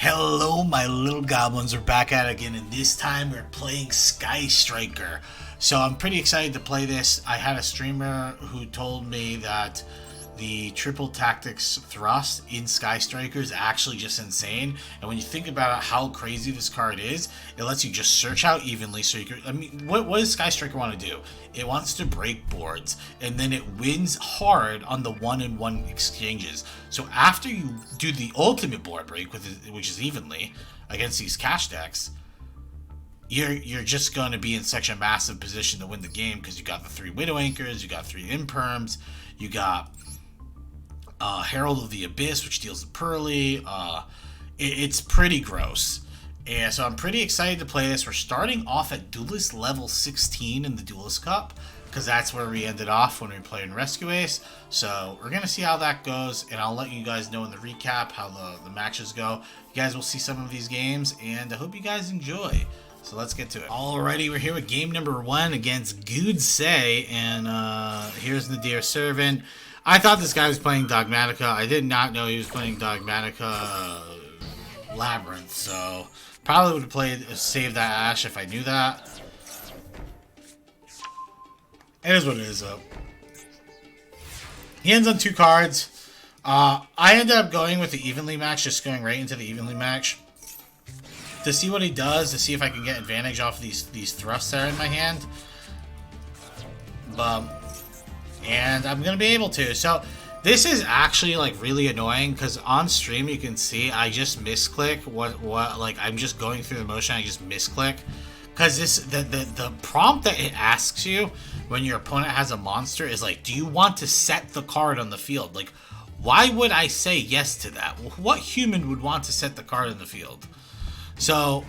Hello, my little goblins. We're back at it again, and this time we're playing Sky Striker. So I'm pretty excited to play this. I had a streamer who told me that the triple tactics thrust in Sky Striker is actually just insane. And when you think about how crazy this card is, it lets you just search out evenly. So you can, what does Sky Striker want to do? It wants to break boards, and then it wins hard on the 1-in-1 exchanges. So after you do the ultimate board break, which is evenly against these cash decks, you're just going to be in such a massive position to win the game because you got the 3 Widow Anchors, you got 3 Imperms, you got Herald of the Abyss, which deals the Pearly. It's pretty gross. And so I'm pretty excited to play this. We're starting off at Duelist level 16 in the Duelist Cup, because that's where we ended off when we played in Rescue Ace. So we're going to see how that goes, and I'll let you guys know in the recap how the matches go. You guys will see some of these games, and I hope you guys enjoy. So let's get to it. Alrighty, we're here with game number 1 against Say, and here's the Dear Servant. I thought this guy was playing Dogmatica. I did not know he was playing Dogmatica Labyrinth, so probably would have played Save That Ash if I knew that. It is what it is, though. He ends on 2 cards. I ended up going with the evenly match, just going right into the evenly match to see what he does, to see if I can get advantage off these thrusts that are in my hand. And I'm gonna be able to. So this is actually like really annoying because on stream you can see I just misclick what like I'm just going through the motion. I just misclick because the prompt that it asks you when your opponent has a monster is like, do you want to set the card on the field? Like, why would I say yes to that? What human would want to set the card on the field? So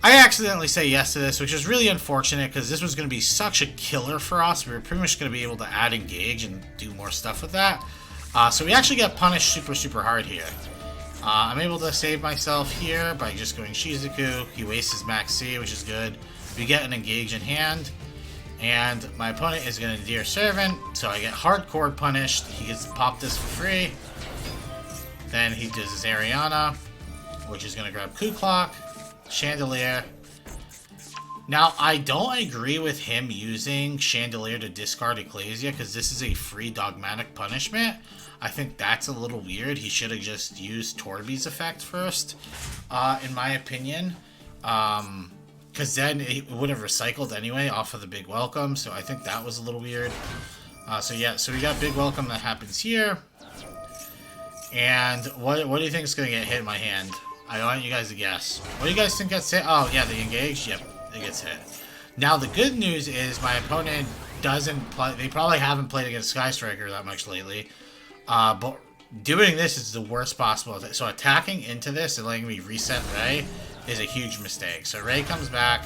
I accidentally say yes to this, which is really unfortunate because this was going to be such a killer for us. We were pretty much going to be able to add engage and do more stuff with that. So we actually got punished super hard here. I'm able to save myself here by just going Shizuku. He wastes his max C, which is good. We get an engage in hand, and my opponent is going to Dear Servant, so I get hardcore punished. He gets to pop this for free. Then he does his Ariana, which is going to grab Coup Clock, Chandelier. Now, I don't agree with him using Chandelier to discard Ecclesia because this is a free dogmatic punishment. I think that's a little weird. He should have just used Torby's effect first, in my opinion. Because then it would have recycled anyway off of the Big Welcome, so I think that was a little weird. So yeah, so we got Big Welcome that happens here. And what do you think is going to get hit in my hand? I want you guys to guess. What do you guys think gets hit? Oh, yeah, the engage? Yep, it gets hit. Now, the good news is my opponent doesn't play... They probably haven't played against Sky Striker that much lately. But doing this is the worst possible. So attacking into this and letting me reset Ray is a huge mistake. So Ray comes back.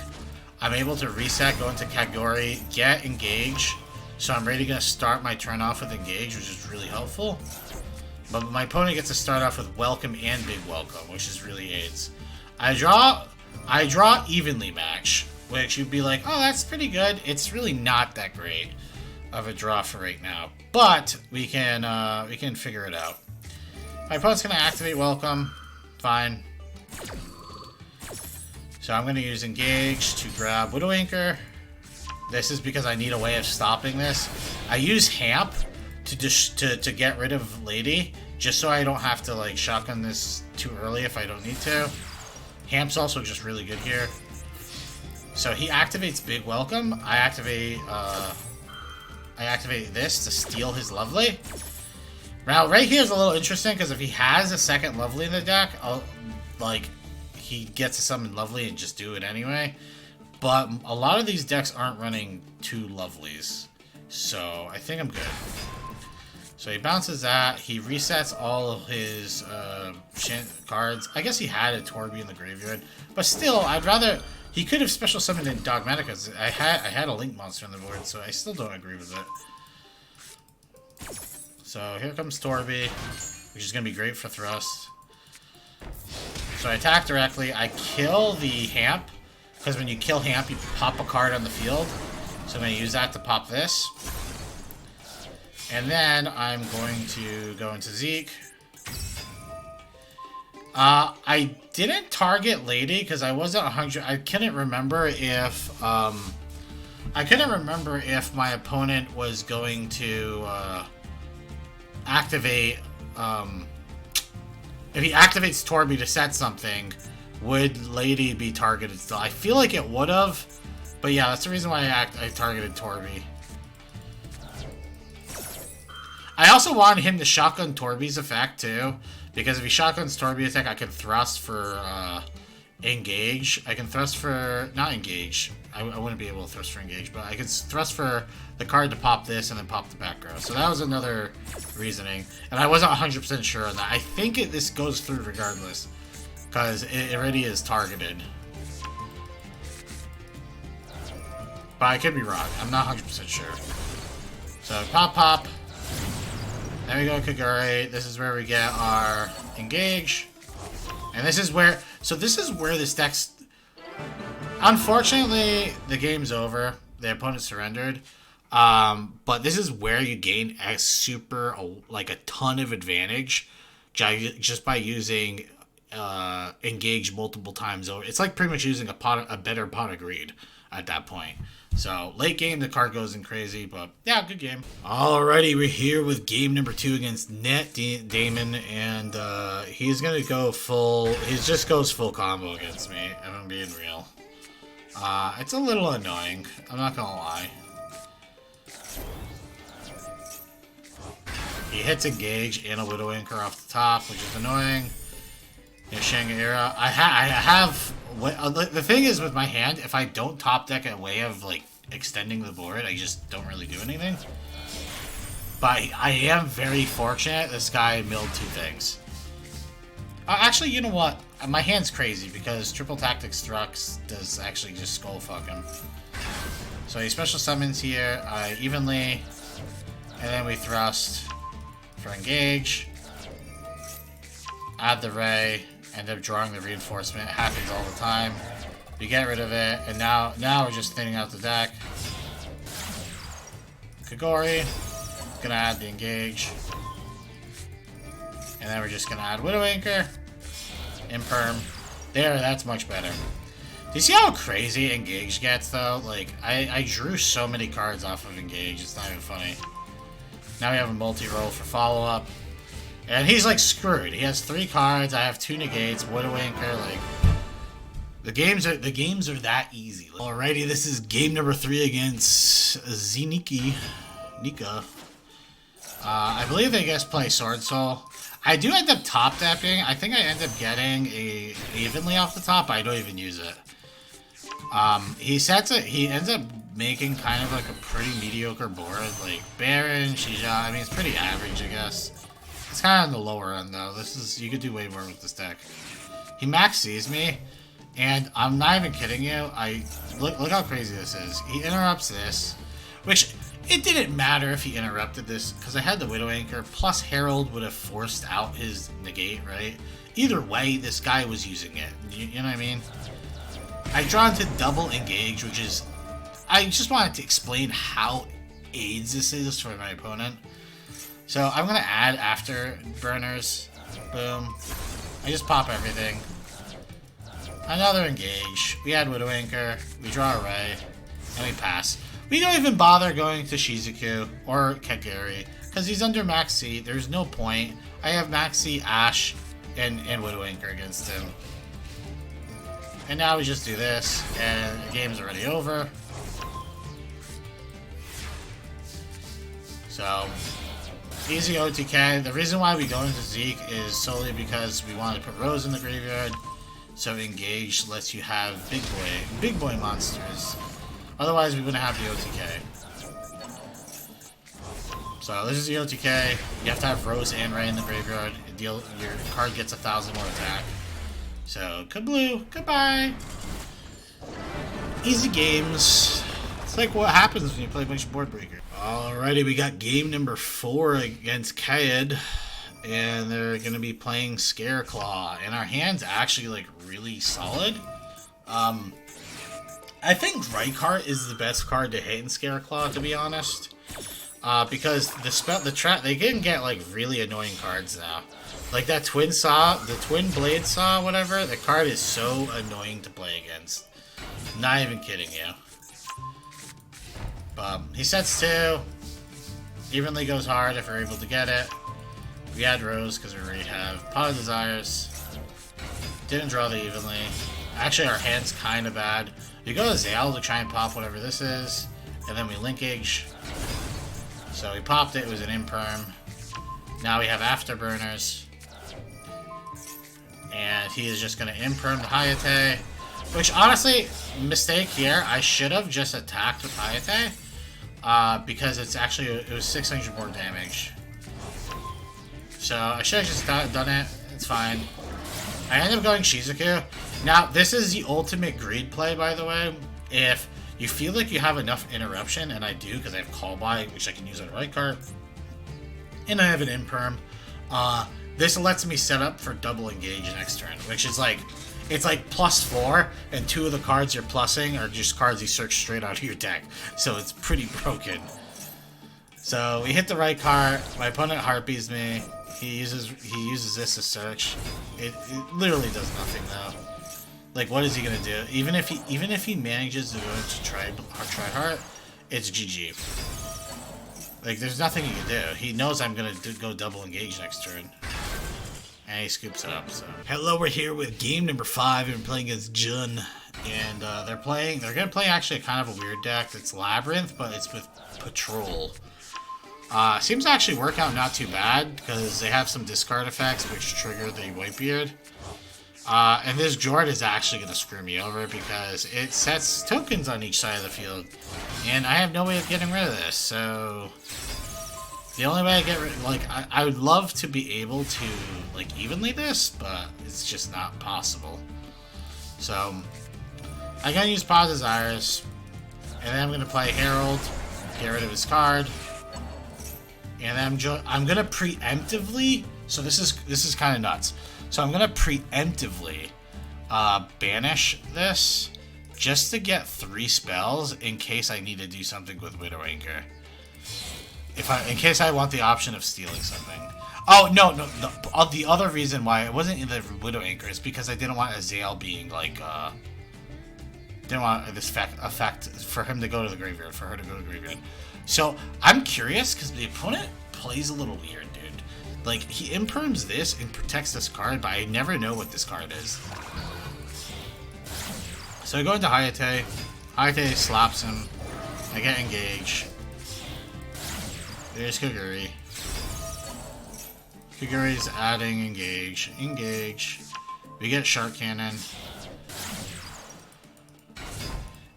I'm able to reset, go into Kagori, get engage. So I'm ready to start my turn off with engage, which is really helpful. But my opponent gets to start off with Welcome and Big Welcome, which is really aids. I draw evenly match, which you'd be like, oh, that's pretty good. It's really not that great of a draw for right now, but we can figure it out. My opponent's gonna activate Welcome, fine. So I'm gonna use Engage to grab Widow Anchor. This is because I need a way of stopping this. I use Hamp to get rid of Lady, just so I don't have to like shotgun this too early if I don't need to. Hamp's also just really good here. So he activates Big Welcome. I activate this to steal his Lovely. Now right here is a little interesting because if he has a second Lovely in the deck, he gets to summon Lovely and just do it anyway. But a lot of these decks aren't running 2 Lovelies, so I think I'm good. So he bounces that. He resets all of his cards. I guess he had a Torby in the graveyard, but still, I'd rather. He could have special summoned in Dogmatica. I had a Link monster on the board, so I still don't agree with it. So here comes Torby, which is gonna be great for thrust. So I attack directly. I kill the Hamp because when you kill Hamp, you pop a card on the field. So I'm gonna use that to pop this. And then I'm going to go into Zeke. I didn't target Lady because I wasn't 100. I couldn't remember if my opponent was going to activate. If he activates Torby to set something, would Lady be targeted still? I feel like it would have, but yeah, that's the reason why I targeted Torby. I also wanted him to shotgun Torby's effect too, because if he shotguns Torby's attack, I can thrust for engage. I can thrust for not engage. I wouldn't be able to thrust for engage, but I could thrust for the card to pop this and then pop the back row. So that was another reasoning, and I wasn't 100% sure on that. I think this goes through regardless, because it already is targeted. But I could be wrong. I'm not 100% sure. So pop pop. There we go, Kagure. This is where we get our engage. And this is where... So this is where this deck's... Unfortunately, the game's over. The opponent surrendered. But this is where you gain a like a ton of advantage just by using engage multiple times over. It's like pretty much using a better pot of greed at that point. So, late game, the card goes in crazy, but yeah, good game. Alrighty, we're here with game number 2 against NetDamon, and he's gonna go full, he just goes full combo against me, if I'm being real. It's a little annoying, I'm not gonna lie. He hits engage and a Widow Anchor off the top, which is annoying. Shangaira. I have... The thing is with my hand, if I don't top deck a way of like extending the board, I just don't really do anything. But I am very fortunate this guy milled 2 things. Actually, you know what? My hand's crazy because Triple Tactics Thrux does actually just skull fuck him. So he special summons here evenly, and then we thrust for engage. Add the ray. End up drawing the reinforcement. It happens all the time. We get rid of it, and now we're just thinning out the deck. Kagori, gonna add the engage, and then we're just gonna add Widow Anchor, Imperm. There, that's much better. Do you see how crazy engage gets though? Like I drew so many cards off of engage. It's not even funny. Now we have a multi-roll for follow-up. And he's like screwed. He has 3 cards. I have 2 negates. Widow Anchor. Like the games are that easy. Alrighty, this is game number 3 against Nika. I believe they just play Sword Soul. I do end up top tapping. I think I end up getting a evenly off the top. But I don't even use it. He sets it. He ends up making kind of like a pretty mediocre board. Like Baron, Shija. I mean, it's pretty average, I guess. It's kind of on the lower end, though. You could do way more with this deck. He max sees me, and I'm not even kidding you. Look how crazy this is. He interrupts this, which it didn't matter if he interrupted this, because I had the Widow Anchor, plus Herald would have forced out his negate, right? Either way, this guy was using it. You know what I mean? I draw into double engage, which is... I just wanted to explain how AIDS this is for my opponent. So I'm going to add after burners. Boom. I just pop everything. Another engage. We add Widow Anchor. We draw a ray. And we pass. We don't even bother going to Shizuku or Kaguri, because he's under Max C. There's no point. I have Max C, Ash, and Widow Anchor against him. And now we just do this, and the game's already over. So... easy OTK. The reason why we go into Zeke is solely because we want to put Rose in the graveyard, so engage lets you have big boy monsters. Otherwise, we wouldn't have the OTK. So this is the OTK. You have to have Rose and Ray in the graveyard. Your card gets 1,000 more attack. So kabloo, goodbye. Easy games. It's like what happens when you play a bunch of board breakers. Alrighty, we got game number 4 against Kaed, and they're going to be playing Scareclaw, and our hand's actually like really solid. I think Rykart is the best card to hit in Scareclaw, to be honest, because they can get like really annoying cards now. Like that twin saw, the twin blade saw, whatever, the card is so annoying to play against. Not even kidding you. He sets 2. Evenly goes hard if we're able to get it. We add Rose because we already have Pot of Desires. Didn't draw the evenly. Actually, our hand's kind of bad. We go to Zale to try and pop whatever this is. And then we linkage. So we popped it. It was an imperm. Now we have Afterburners. And he is just going to imperm the Hayate. Which, honestly, mistake here. I should have just attacked with Hayate. Because it's actually, it was 600 more damage. So I should have just done it. It's fine. I ended up going Shizuku. Now, this is the ultimate greed play, by the way. If you feel like you have enough interruption, and I do, because I have Call By, which I can use on the right card. And I have an imperm. This lets me set up for double engage next turn, which is like, it's like +4, and 2 of the cards you're plussing are just cards you search straight out of your deck. So it's pretty broken. So we hit the right card. My opponent harpies me. He uses this to search. It literally does nothing though. Like, what is he gonna do? Even if he manages to go into try hard, it's GG. Like, there's nothing he can do. He knows I'm gonna go double engage next turn. And he scoops it up, so. Hello, we're here with game number 5, and we're playing against Jun. And they're gonna play actually kind of a weird deck. It's Labyrinth, but it's with Patrol. Seems to actually work out not too bad, because they have some discard effects which trigger the Whitebeard. And this Jord is actually gonna screw me over because it sets tokens on each side of the field. And I have no way of getting rid of this, so... The only way I get rid, like, I would love to be able to, like, evenly this, but it's just not possible. So, I'm gonna use Pot of Desires, and then I'm gonna play Herald, get rid of his card, and then I'm gonna preemptively, so this is kind of nuts. So I'm gonna preemptively banish this, just to get 3 spells in case I need to do something with Widow Anchor. In case I want the option of stealing something. Oh, no. The other reason why it wasn't in the Widow Anchor is because I didn't want Azale being, like, didn't want this effect for him to go to the graveyard, for her to go to the graveyard. So, I'm curious, because the opponent plays a little weird, dude. Like, he imperms this and protects this card, but I never know what this card is. So I go into Hayate. Hayate slaps him. I get engage. There's Kaguri. Kaguri's adding engage. Engage. We get Shark Cannon.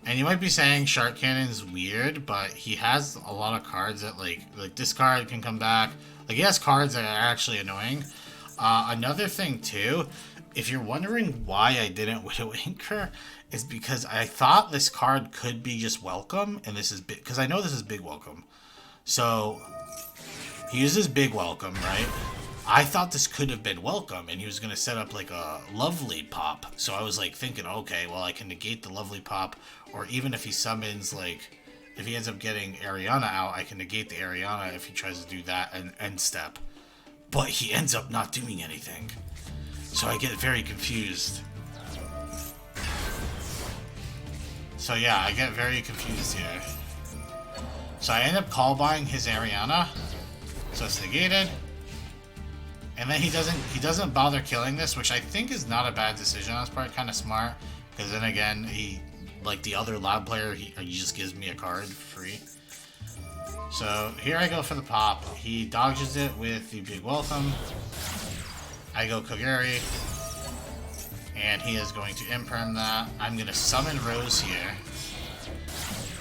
And you might be saying Shark Cannon's weird, but he has a lot of cards that, like this card can come back. Like, he has cards that are actually annoying. Another thing, too, if you're wondering why I didn't Widow Anchor, is because I thought this card could be just Welcome, and this is big, because I know this is Big Welcome. So, he uses Big Welcome, right? I thought this could have been Welcome, and he was going to set up, like, a Lovely Pop. So I was, like, thinking, okay, well, I can negate the Lovely Pop, or even if he summons, like, if he ends up getting Ariana out, I can negate the Ariana if he tries to do that and end step. But he ends up not doing anything. So I get very confused. So yeah, I get very confused here. So I end up call buying his Ariana. So it's negated. And then he doesn't bother killing this, which I think is not a bad decision on his part, kind of smart. Because then again, he, like the other lab player, he just gives me a card free. So here I go for the pop. He dodges it with the Big Welcome. I go Koguri. And he is going to imperm that. I'm going to summon Rose here.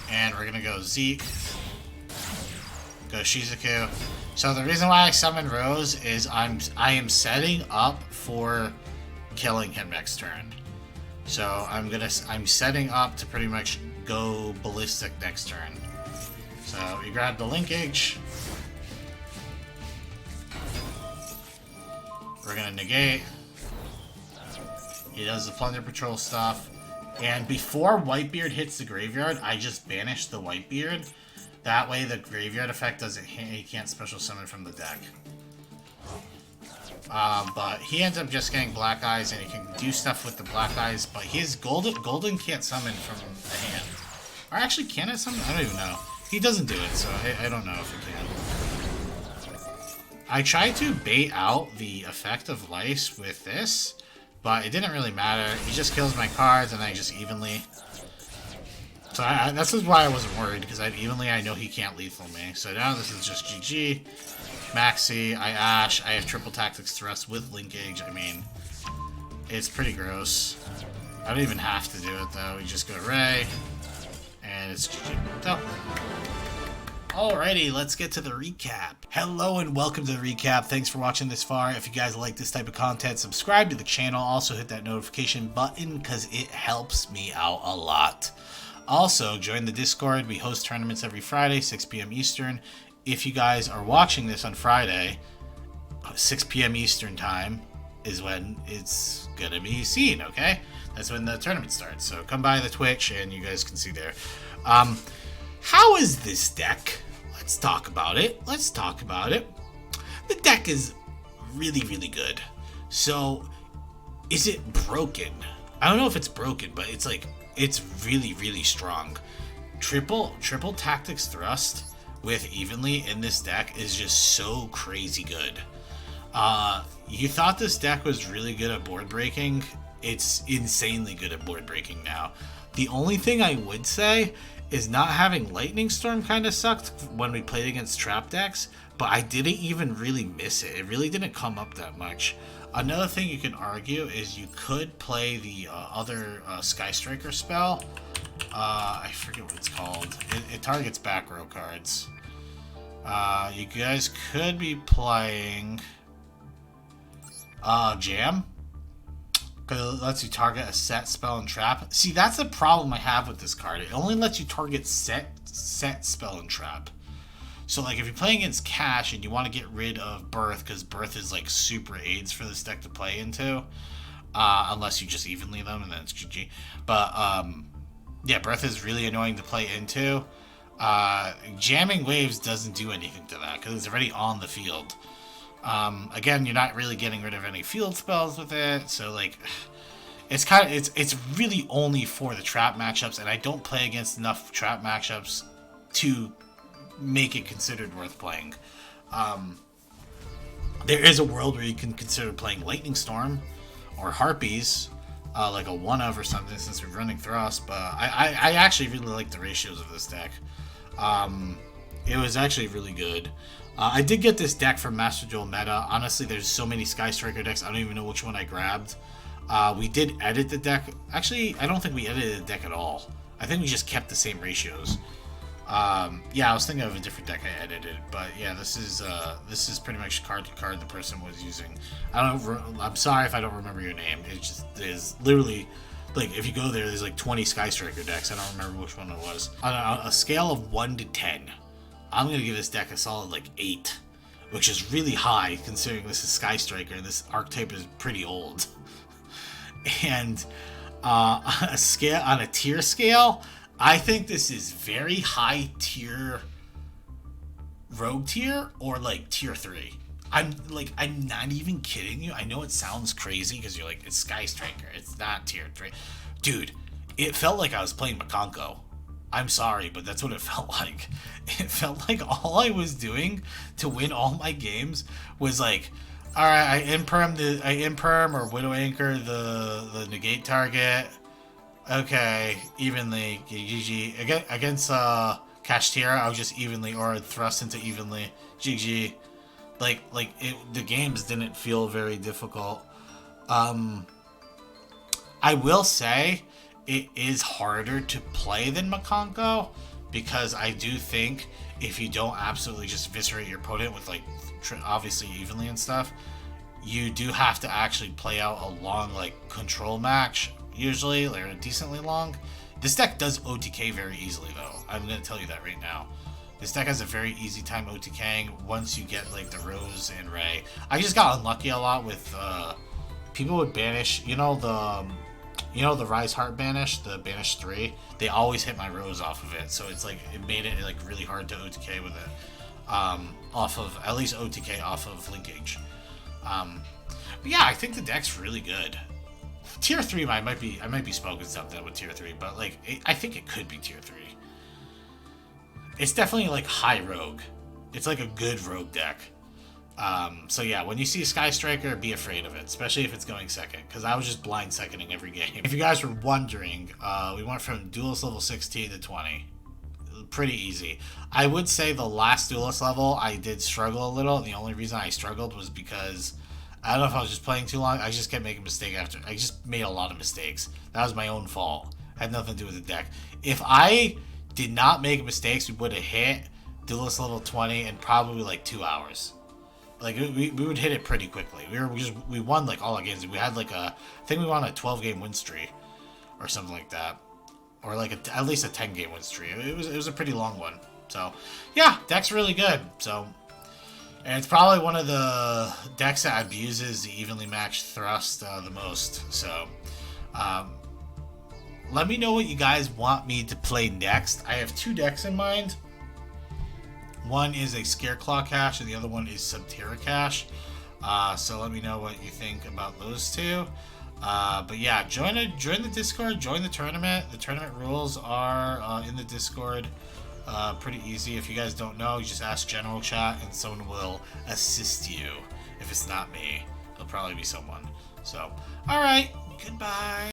And we're going to go Zeke. Go Shizuku. So the reason why I summon Rose is I am setting up for killing him next turn. So I'm setting up to pretty much go ballistic next turn. So we grab the linkage. We're gonna negate. He does the Plunder Patrol stuff. And before Whitebeard hits the graveyard, I just banish the Whitebeard. That way the graveyard effect doesn't hit, he can't special summon from the deck. But he ends up just getting black eyes, and he can do stuff with the black eyes. But his golden can't summon from the hand. Or actually, can it summon? I don't even know. He doesn't do it, so I don't know if it can. I tried to bait out the effect of Lice with this, but it didn't really matter. He just kills my cards, and I just evenly. So this is why I wasn't worried, because I know he can't lethal me. So now this is just GG. Maxi, I Ash, I have triple tactics thrust with linkage. I mean, it's pretty gross. I don't even have to do it though. We just go Ray, and it's GG. So, alrighty, let's get to the recap. Hello and welcome to the recap. Thanks for watching this far. If you guys like this type of content, subscribe to the channel. Also hit that notification button because it helps me out a lot. Also, join the Discord. We host tournaments every Friday, 6 p.m. Eastern. If you guys are watching this on Friday, 6 p.m. Eastern time is when it's going to be seen, okay? That's when the tournament starts. So come by the Twitch and you guys can see there. How is this deck? Let's talk about it. The deck is really, really good. So, is it broken? I don't know if it's broken, but it's like, it's really, really strong. Triple tactics thrust with evenly in this deck is just so crazy good. You thought this deck was really good at board breaking. It's insanely good at board breaking now. The only thing I would say is not having Lightning Storm kind of sucked when we played against trap decks, but I didn't even really miss it. It really didn't come up that much. Another thing you can argue is you could play the other Sky Striker spell. I forget what it's called. It targets back row cards. You guys could be playing Jam, because it lets you target a set spell and trap. See, that's the problem I have with this card. It only lets you target set spell and trap. So like if you're playing against Cash and you want to get rid of Birth, because Birth is like super aids for this deck to play into, unless you just evenly them and then it's GG. But yeah, Breath is really annoying to play into. Jamming Waves doesn't do anything to that because it's already on the field. Again, you're not really getting rid of any field spells with it, so like it's really only for the trap matchups, and I don't play against enough trap matchups to make it considered worth playing. There is a world where you can consider playing Lightning Storm or Harpies, like a one of or something, since we're running Thrust, but I actually really like the ratios of this deck. It was actually really good. I did get this deck from Master Duel Meta. Honestly, there's so many Sky Striker decks, I don't even know which one I grabbed. We did edit the deck. Actually, I don't think we edited the deck at all. I think we just kept the same ratios. Yeah, I was thinking of a different deck I edited, but yeah, this is pretty much card to card the person was using. I'm sorry if I don't remember your name. It just is literally like if you go there, there's like 20 Sky Striker decks. I don't remember which one it was. On a scale of 1 to 10, I'm gonna give this deck a solid like 8, which is really high considering this is Sky Striker and this archetype is pretty old. And on a tier scale, I think this is very high tier rogue tier or like tier 3. I'm not even kidding you. I know it sounds crazy because you're like, it's Sky Striker, it's not tier 3. Dude, it felt like I was playing Makonko. I'm sorry, but that's what it felt like. It felt like all I was doing to win all my games was like, alright, I imperm or Widow Anchor the negate target. Okay, evenly, GG. Against Kashtira, I was just evenly, or thrust into evenly, GG. The games didn't feel very difficult. I will say, it is harder to play than Makonko, because I do think if you don't absolutely just eviscerate your opponent with like, obviously evenly and stuff, you do have to actually play out a long like control match. Usually, they're decently long. This deck does OTK very easily, though. I'm going to tell you that right now. This deck has a very easy time OTKing once you get, like, the Rose and Ray. I just got unlucky a lot with, people would banish, you know the Rise Heart banish, the Banish 3? They always hit my Rose off of it, so it's, like, it made it, like, really hard to OTK with it. At least OTK off of linkage. But yeah, I think the deck's really good. Tier 3, I might be smoking something with Tier 3, but like I think it could be Tier 3. It's definitely like high rogue. It's like a good rogue deck. So yeah, when you see a Sky Striker, be afraid of it, especially if it's going second, because I was just blind seconding every game. If you guys were wondering, we went from Duelist level 16 to 20. Pretty easy. I would say the last Duelist level, I did struggle a little, and the only reason I struggled was because I don't know if I was just playing too long. I just kept making mistakes after. I just made a lot of mistakes. That was my own fault. Had nothing to do with the deck. If I did not make mistakes, we would have hit Duelist level 20 in probably like 2 hours. Like we would hit it pretty quickly. We won like all our games. We had like I think we won a 12-game win streak or something like that, or like at least a 10-game win streak. It was a pretty long one. So yeah, deck's really good. So. And it's probably one of the decks that abuses the evenly matched thrust the most. So, let me know what you guys want me to play next. I have 2 decks in mind. One is a Scareclaw cache, and the other one is Subterra cache. So let me know what you think about those 2. But yeah, join the Discord, join the tournament. The tournament rules are in the Discord. Pretty easy. If you guys don't know, you just ask general chat and someone will assist you. If it's not me, it'll probably be someone. So, alright, goodbye.